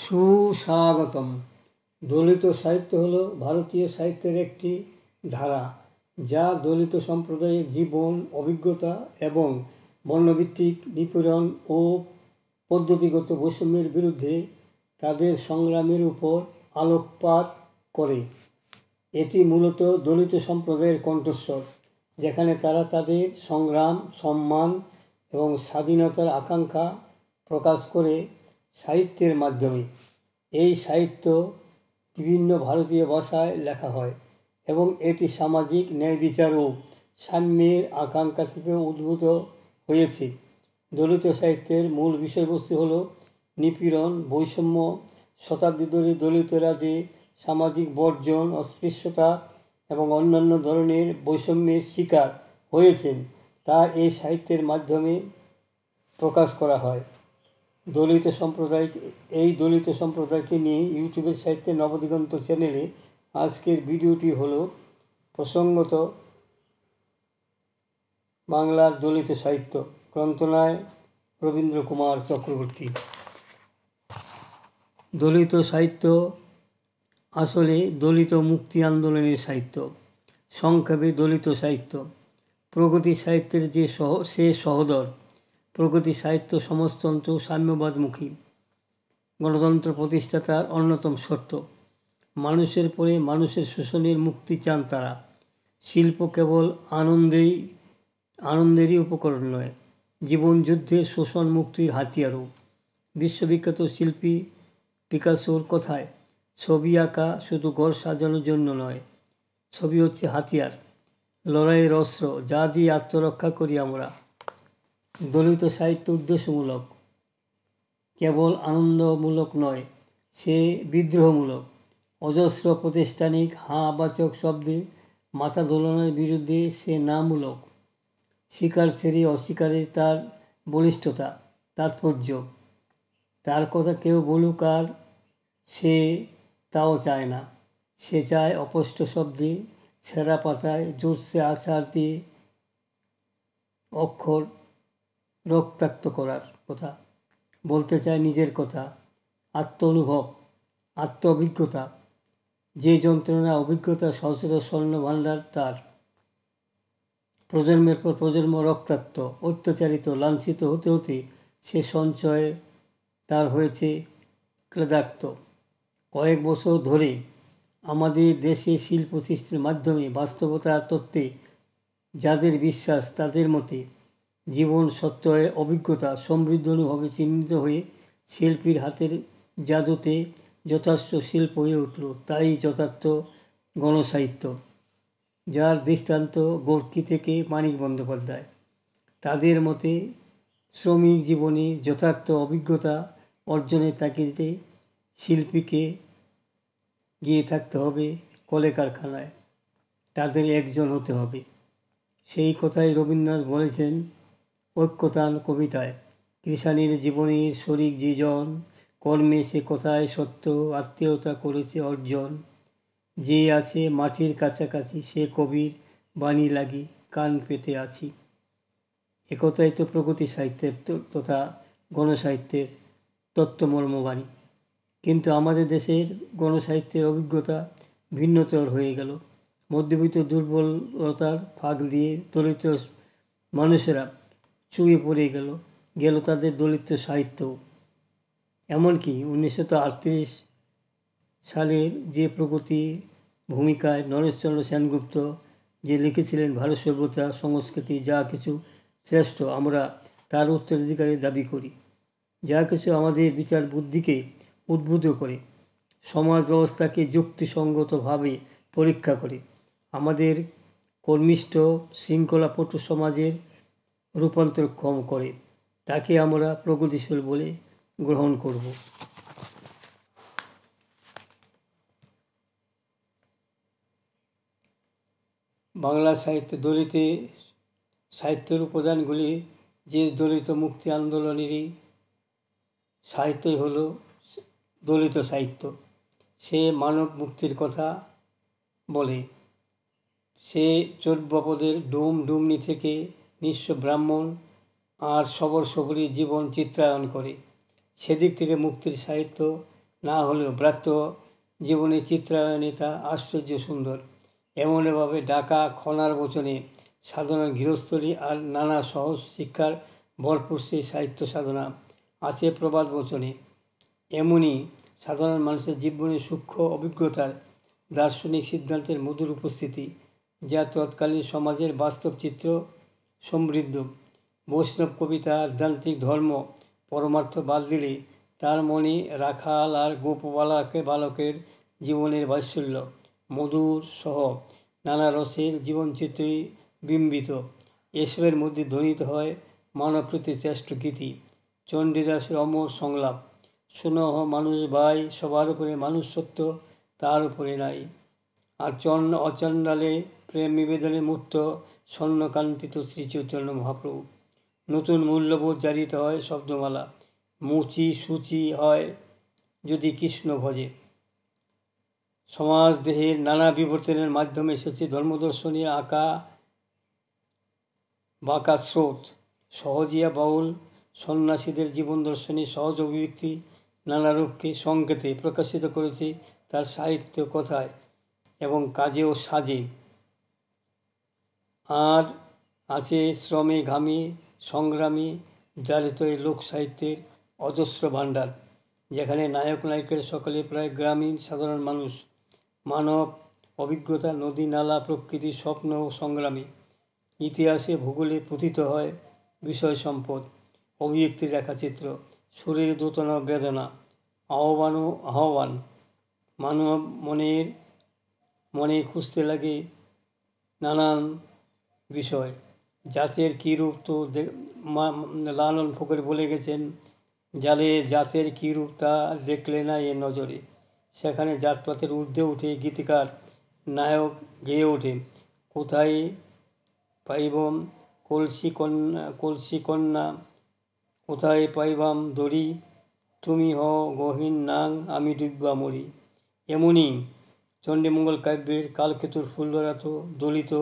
সুস্বাগতম। দলিত সাহিত্য হলো ভারতীয় সাহিত্যের একটি ধারা যা দলিত সম্প্রদায়ের জীবন, অভিজ্ঞতা এবং বর্ণভিত্তিক নিপীড়ন ও পদ্ধতিগত বৈষম্যের বিরুদ্ধে তাদের সংগ্রামের উপর আলোকপাত করে। এটি মূলত দলিত সম্প্রদায়ের কণ্ঠস্বর, যেখানে তারা তাদের সংগ্রাম, সম্মান এবং স্বাধীনতার আকাঙ্ক্ষা প্রকাশ করে সাহিত্যের মাধ্যমে। এই সাহিত্য বিভিন্ন ভারতীয় ভাষায় লেখা হয় এবং এটি সামাজিক ন্যায় বিচার ও সাম্যের আকাঙ্ক্ষা থেকে উদ্ভূত হয়েছে। দলিত সাহিত্যের মূল বিষয়বস্তু হল নিপীড়ন, বৈষম্য। শতাব্দী ধরে দলিতরা যে সামাজিক বর্জন, অস্পৃশ্যতা এবং অন্যান্য ধরনের বৈষম্যের শিকার হয়েছেন তা এই সাহিত্যের মাধ্যমে প্রকাশ করা হয়। দলিত সম্প্রদায়কে নিয়ে ইউটিউবের সাহিত্যের নবদিগন্ত চ্যানেলে আজকের ভিডিওটি হলো প্রসঙ্গত বাংলার দলিত সাহিত্য। গ্রন্থনায় রবীন্দ্র কুমার চক্রবর্তী। দলিত সাহিত্য আসলে দলিত মুক্তি আন্দোলনের সাহিত্য। সংক্ষেপে দলিত সাহিত্য প্রগতি সাহিত্যের সে সহোদর। প্রগতি সাহিত্য সমাজতন্ত্র, সাম্যবাদমুখী গণতন্ত্র প্রতিষ্ঠা তার অন্যতম শর্ত। মানুষের পরে মানুষের শোষণের মুক্তি চান তারা। শিল্প কেবল আনন্দেরই উপকরণ নয়, জীবনযুদ্ধের শোষণ মুক্তির হাতিয়ারও। বিশ্ববিখ্যাত শিল্পী পিকাসোর কথায়, ছবি আঁকা শুধু ঘর সাজানোর জন্য নয়, ছবি হচ্ছে হাতিয়ার, লড়াইয়ের অস্ত্র, যা দিয়ে আত্মরক্ষা করি আমরা। দলিত সাহিত্য উদ্দেশ্যমূলক, কেবল আনন্দমূলক নয়, সে বিদ্রোহমূলক। অজস্র প্রাতিষ্ঠানিক হাঁ-বাচক শব্দে মাথা দোলানোর বিরুদ্ধে সে না-মূলক। স্বীকার ছেড়ে অস্বীকারের তার বলিষ্ঠতা, তাৎপর্য। তার কথা কেউ বলুক আর সে তাও চায় না। সে চায় অস্পষ্ট শব্দে, ছেঁড়া পাতায় জোরসে আছাড় দিয়ে অক্ষর রক্তাক্ত করার কথা। বলতে চায় নিজের কথা, আত্ম অনুভব, আত্ম অভিজ্ঞতা। যে যন্ত্রণা অভিজ্ঞতা সহস্র স্বর্ণভাণ্ডার তার। প্রজন্মের পর প্রজন্ম রক্তাক্ত, অত্যাচারিত, লাঞ্ছিত হতে হতে সে সঞ্চয়ে তার হয়েছে ক্লেদাক্ত। কয়েক বছর ধরে আমাদের দেশে শিল্প সৃষ্টির মাধ্যমে বাস্তবতার তত্ত্বে যাদের বিশ্বাস, তাদের মতে জীবন সত্যের অভিজ্ঞতা সমৃদ্ধ অনুভবে চিহ্নিত হয়ে শিল্পীর হাতের জাদুতে যথার্থ শিল্প হয়ে উঠল। তাই যথার্থ গণসাহিত্য, যার দৃষ্টান্ত গোর্কি থেকে মানিক বন্দ্যোপাধ্যায়। তাদের মতে শ্রমিক জীবনে যথার্থ অভিজ্ঞতা অর্জনের তাগিদে শিল্পীকে গিয়ে থাকতে হবে কলে কারখানায়, তাদের একজন হতে হবে। সেই কথাই রবীন্দ্রনাথ বলেছেন ঐক্যতান কবিতায়, কৃষাণের জীবনের শরিক যে জন, কর্মে সে কথায় সত্য আত্মীয়তা করেছে অর্জন। যে আছে মাটির কাছাকাছি, সে কবির বাণী লাগি কান পেতে আছি। একথাই তো প্রগতি সাহিত্যের তথা গণসাহিত্যের তত্ত্বমর্মবাণী। কিন্তু আমাদের দেশের গণসাহিত্যের অভিজ্ঞতা ভিন্নতর হয়ে গেল। মধ্যবিত্ত দুর্বলতার ফাঁক দিয়ে দলিত মানুষেরা চুয়ে পড়ে গেল তাদের দলিত সাহিত্য। এমনকি 1938 সালের যে প্রগতি ভূমিকায় নরেশচন্দ্র সেনগুপ্ত যে লিখেছিলেন, ভারত সভ্যতা সংস্কৃতি যা কিছু শ্রেষ্ঠ, আমরা তার উত্তরাধিকারী দাবি করি। যা কিছু আমাদের বিচার বুদ্ধিকে উদ্বুদ্ধ করে, সমাজ ব্যবস্থাকে যুক্তিসঙ্গতভাবে পরীক্ষা করে, আমাদের কর্মিষ্ঠ শৃঙ্খলাপটু সমাজের রূপান্তরক্ষম করে, তাকে আমরা প্রগতিশীল বলে গ্রহণ করব। বাংলা সাহিত্যে দলিত সাহিত্যের উপাদানগুলি যে দলিত মুক্তি আন্দোলনেরই সাহিত্যই হলো দলিত সাহিত্য। সে মানব মুক্তির কথা বলে। সে চোরবাপদের ডুমডুমনি থেকে নিঃস্ব ব্রাহ্মণ আর সবর সবরীর জীবন চিত্রায়ন করে। সেদিক থেকে মুক্তির সাহিত্য না হলেও ব্রাত্য জীবনের চিত্রায়নে তা আশ্চর্য সুন্দর। এমনভাবে ডাকা খনার বচনে সাধারণ গৃহস্থলী আর নানা সহজ শিক্ষার ভরপুর সেই সাহিত্য সাধনা আছে প্রবাদ বচনে। এমনই সাধারণ মানুষের জীবনের সূক্ষ্ম অভিজ্ঞতার দার্শনিক সিদ্ধান্তের মধুর উপস্থিতি, যা তৎকালীন সমাজের বাস্তব চিত্র সমৃদ্ধ। বৈষ্ণব কবিতা, আধ্যাত্মিক ধর্ম, পরমার্থ বাদ দিলে তার মনে রাখাল আর বালকের জীবনের বাৎসল্য, মধুর সহ নানা রসের জীবনচিত্রই বিম্বিত। এসবের মধ্যে ধ্বনিত হয় মানবপ্রীতির শ্রেষ্ঠ গীতি, চণ্ডীদাসের অমর সংলাপ, সুনহ মানুষ ভাই, সবার উপরে মানুষ সত্য, তার উপরে নাই। আর অচণ্ডালে প্রেম নিবেদনে মুক্ত স্বর্ণকান্তিত শ্রী চৈতন্য মহাপ্রভু। নতুন মূল্যবোধ জারিত হয় শব্দমালা, মুচি সূচি হয় যদি কৃষ্ণ ভজে। সমাজ দেহের নানা বিবর্তনের মাধ্যমে এসেছে ধর্মদর্শনের বাঁকা স্রোত। সহজিয়া বাউল সন্ন্যাসীদের জীবন দর্শনের সহজ অভিব্যক্তি নানা রূপকে সংকেতে প্রকাশিত করেছে তার সাহিত্য, কথায় এবং কাজে ও সাজে। আর আছে শ্রমে ঘামে সংগ্রামী জারিত এই লোক সাহিত্যের অজস্র ভাণ্ডার, যেখানে নায়ক নায়িকার সকলে প্রায় গ্রামীণ সাধারণ মানুষ। মানব অভিজ্ঞতা, নদী নালা, প্রকৃতি, স্বপ্ন ও সংগ্রামী। ইতিহাসে ভূগোলে পতিত হয় বিষয় সম্পদ, অভিব্যক্তির রেখাচিত্র, সুরের দোতনা বেদনা, আহ্বান। মানব মনে খুঁজতে লাগে নানান বিষয়। জাতের কী রূপ তো লালন ফকির বলে গেছেন, জাতের কী রূপ তা দেখলে না এ নজরে। সেখানে জাতপাতের ঊর্ধ্বে উঠে গীতিকার নায়ক গেয়ে ওঠে, কোথায় পাইবম কলসি কন্যা, কোথায় পাইবাম দড়ি, তুমি হ গহীন নাং, আমি ডুববা মরি। এমনই চণ্ডীমঙ্গল কাব্যের কালকেতুর ফুলধরাত দলিত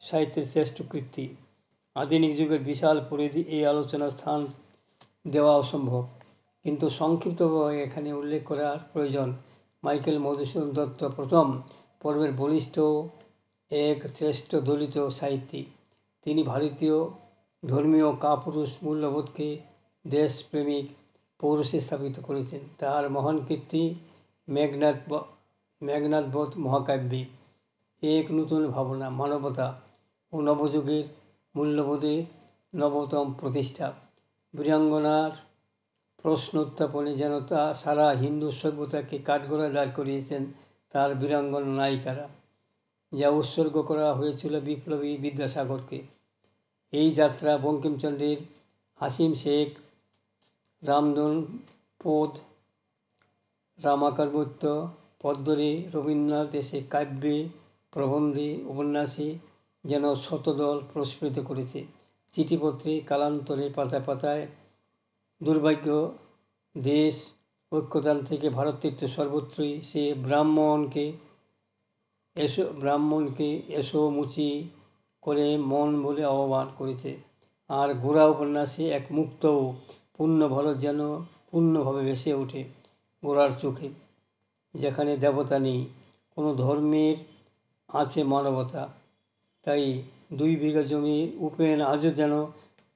সাহিত্যের শ্রেষ্ঠ কৃতি। আধুনিক যুগের বিশাল পরিধি এই আলোচনার স্থান দেওয়া অসম্ভব, কিন্তু সংক্ষিপ্তভাবে এখানে উল্লেখ করার প্রয়োজন। মাইকেল মধুসূদন দত্ত প্রথম পর্বের বলিষ্ঠ এক শ্রেষ্ঠ দলিত সাহিত্যিক। তিনি ভারতীয় ধর্মীয় কাপুরুষ মূল্যবোধকে দেশপ্রেমিক পৌরুষে স্থাপিত করেছেন। তার মহান কীর্তি মেঘনাদবধ মহাকাব্যে এক নতুন ভাবনা, মানবতা ও নবযুগের মূল্যবোধের নবতম প্রতিষ্ঠা। বীরাঙ্গনার প্রশ্ন উত্থাপনে যেন তা সারা হিন্দু সভ্যতাকে কাঠগড়ায় দাঁড় করিয়েছেন তার বীরাঙ্গনা নায়িকারা, যা উৎসর্গ করা হয়েছিল বিপ্লবী বিদ্যাসাগরকে। এই যাত্রা বঙ্কিমচন্দ্রের হাসিম শেখ, রামধন পোদ, রামাকারবৈত্য, পদ্মরে, রবীন্দ্রনাথ এসে কাব্যে, প্রবন্ধে, উপন্যাসে যেন শতদল প্রস্ফুটিত করেছে। চিঠিপত্রে, কালান্তরে, পাতায় পাতায়। দুর্ভাগ্য, দেশ ঐক্যদান থেকে ভারততীর্থ সর্বত্রই সে ব্রাহ্মণকে এসো মুচি করে মন বলে আহ্বান করেছে। আর গোরা উপন্যাসে এক মুক্ত ও পূর্ণ ভারত যেন পূর্ণভাবে ভেসে ওঠে গোরার চোখে, যেখানে দেবতা নেই, কোনো ধর্মের, আছে মানবতা। তাই 2 বিঘা জমি উপেন আজও যেন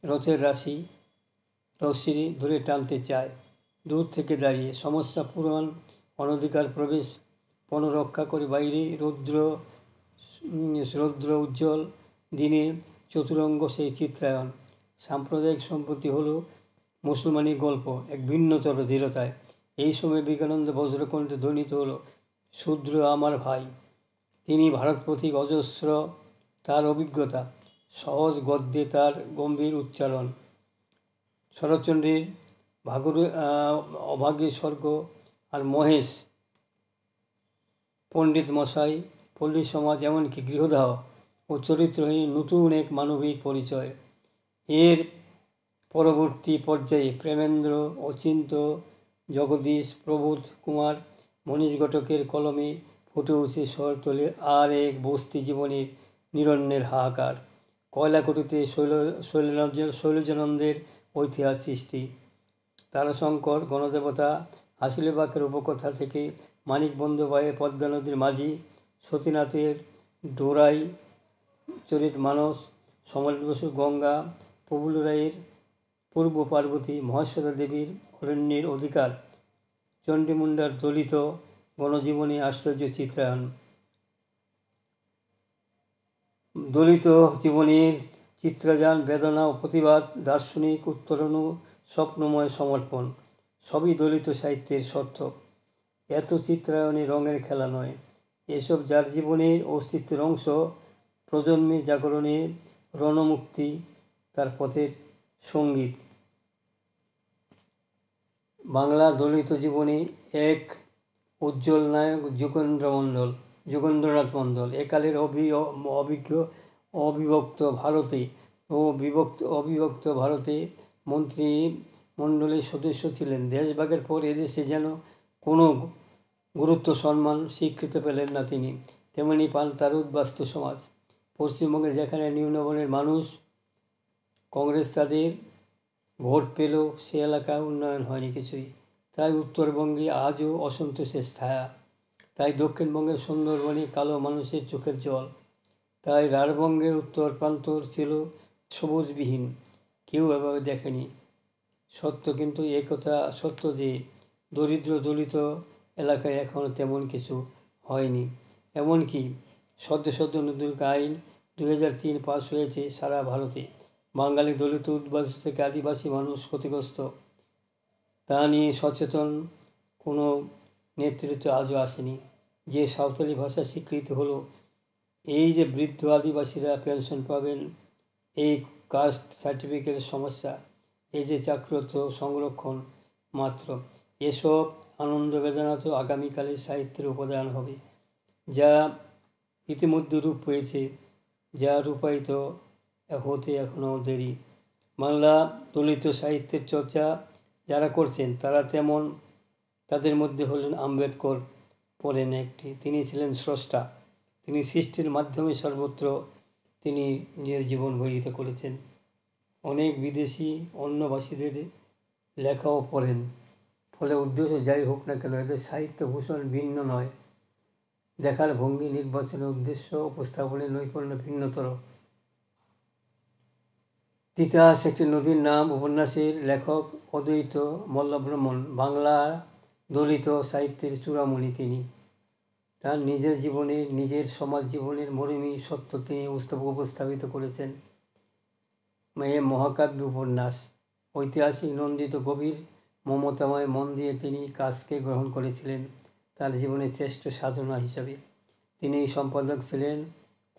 রথের রশি ধরে টানতে চায় দূর থেকে দাঁড়িয়ে। সমস্যা পূরণ, অনধিকার প্রবেশ, পণরক্ষা করে বাইরে, রৌদ্র উজ্জ্বল দিনে চতুরঙ্গ সেই চিত্রায়ন। সাম্প্রদায়িক সম্পত্তি হলো মুসলমানি গল্প এক ভিন্নতর দৃঢ়তায়। এই সময় বিবেকানন্দ বজ্রকণ্ঠে ধ্বনিত হলো, শূদ্র আমার ভাই। তিনি ভারত পথিক অজস্র, তার অভিজ্ঞতা, সহজ গদ্যে তার গম্ভীর উচ্চারণ। শরৎচন্দ্রের অভাগী স্বর্গ আর মহেশ পণ্ডিত মশাই, পল্লী সমাজ, এমনকি গৃহদাহ ও চরিত্রহীন নতুন এক মানবিক পরিচয়। এর পরবর্তী পর্যায়ে প্রেমেন্দ্র, অচিন্ত, জগদীশ, প্রবোধ কুমার, মনীষ ঘটকের কলমে ফুটে উঠে শহরতলে আর এক বস্তি জীবনের নিরন্নের হাহাকার। কয়লাকুটিতে শৈলজানন্দের ঐতিহাসিক সৃষ্টি, তারাশঙ্কর, গণদেবতা, হাসিলেবাগের উপকথা থেকে মানিক বন্দ্যোপাধ্যায়ের পদ্মা নদীর মাঝি, সতীনাথের ডোরাই চরিত মানস, সমরেশ বসুর গঙ্গা, প্রফুল্ল রায়ের পূর্ব পার্বতী, মহাশ্বেতা দেবীর অরণ্যের অধিকার, চণ্ডীমুণ্ডার দলিত গণজীবনী আশ্চর্য চিত্রায়ন। দলিত জীবনীর চিত্রায়ন, বেদনা ও প্রতিবাদ, দার্শনিক উত্তরণ ও স্বপ্নময় সমর্পণ সবই দলিত সাহিত্যের সার্থক। এত চিত্রায়নে রঙের খেলা নয়, এসব যার জীবনের অস্তিত্বের অংশ, প্রজন্মের জাগরণের রণমুক্তি, তার পথের সঙ্গীত। বাংলা দলিত জীবনী এক উজ্জ্বল নায়ক যোগেন্দ্রনাথ মণ্ডল একালের অবিভক্ত ভারতে মন্ত্রিমণ্ডলীর সদস্য ছিলেন। দেশভাগের পর এদেশে যেন কোনো গুরুত্ব, সম্মান, স্বীকৃতি পেলেন না তিনি। তেমনি পান তার উদ্বাস্তু সমাজ। পশ্চিমবঙ্গে যেখানে নিম্নবর্ণের মানুষ কংগ্রেস তাদের ভোট পেল, সে এলাকায় উন্নয়ন হয়নি কিছুই। তাই উত্তরবঙ্গে আজও অসন্তোষের ছায়া। তাই দক্ষিণবঙ্গের সুন্দরবনে কালো মানুষের চোখের জল। তাই রাঢ়বঙ্গের উত্তর প্রান্তর ছিল সবুজবিহীন, কেউ এভাবে দেখেনি। কিন্তু একথা সত্য যে দরিদ্র দলিত এলাকায় এখনও তেমন কিছু হয়নি। এমনকি সদ্য নতুন আইন 2003 পাস হয়েছে সারা ভারতে। বাঙালি দলিত উদ্বাস্তু থেকে আদিবাসী মানুষ ক্ষতিগ্রস্ত, তা নিয়ে সচেতন কোনো নেতৃত্ব আজও আসেনি। যে সাঁওতালি ভাষা স্বীকৃতি হলো, এই যে বৃদ্ধ আদিবাসীরা পেনশন পাবেন, এই কাস্ট সার্টিফিকেটের সমস্যা, এই যে চাকরত্ব সংরক্ষণ মাত্র, এসব আনন্দ বেদনা তো আগামীকালে সাহিত্যের উপাদান হবে, যা ইতিমধ্যে রূপ পেয়েছে, যা রূপায়িত হতে এখনও দেরি। বাংলা দলিত সাহিত্যের চর্চা যারা করছেন তাদের মধ্যে হলেন আম্বেদকর পড়েন একটি। তিনি ছিলেন স্রষ্টা, তিনি সৃষ্টির মাধ্যমে সর্বত্র তিনি নিজের জীবন বহিত করেছেন। অনেক বিদেশি অন্যভাষীদের লেখাও পড়েন, ফলে উদ্দেশ্য যাই হোক না কেন এদের সাহিত্য ভূষণ ভিন্ন নয়। দেখার ভঙ্গি, নির্বাচনের উদ্দেশ্য, উপস্থাপনের নৈপুণ্য ভিন্নতর। তিতাস একটি নদীর নাম উপন্যাসের লেখক অদ্বৈত মল্লব্রহ্মণ বাংলা দলিত সাহিত্যের চূড়ামণি তিনি। তার নিজের জীবনের, নিজের সমাজ জীবনের মরমী সত্য তিনি উপস্থাপিত করেছেন এ মহাকাব্য উপন্যাস। ঐতিহাসিক, নন্দিত, গভীর মমতাময় মন দিয়ে তিনি কাজকে গ্রহণ করেছিলেন তার জীবনের শ্রেষ্ঠ সাধনা হিসাবে। তিনি সম্পাদক ছিলেন,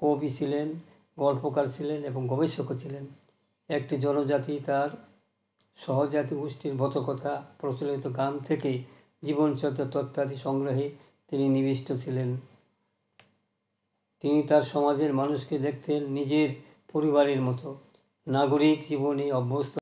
কবি ছিলেন, গল্পকার ছিলেন এবং গবেষকও ছিলেন। একটি জনজাতি তার সহজাতি গোষ্ঠীর বতকথা, প্রচলিত গান থেকে জীবনচর্যা তত্ত্বাদি সংগ্রহে তিনি নিবিষ্ট ছিলেন। তিনি তার সমাজের মানুষকে দেখতেন নিজের পরিবারের মতো। নাগরিক জীবনে অভ্যস্ত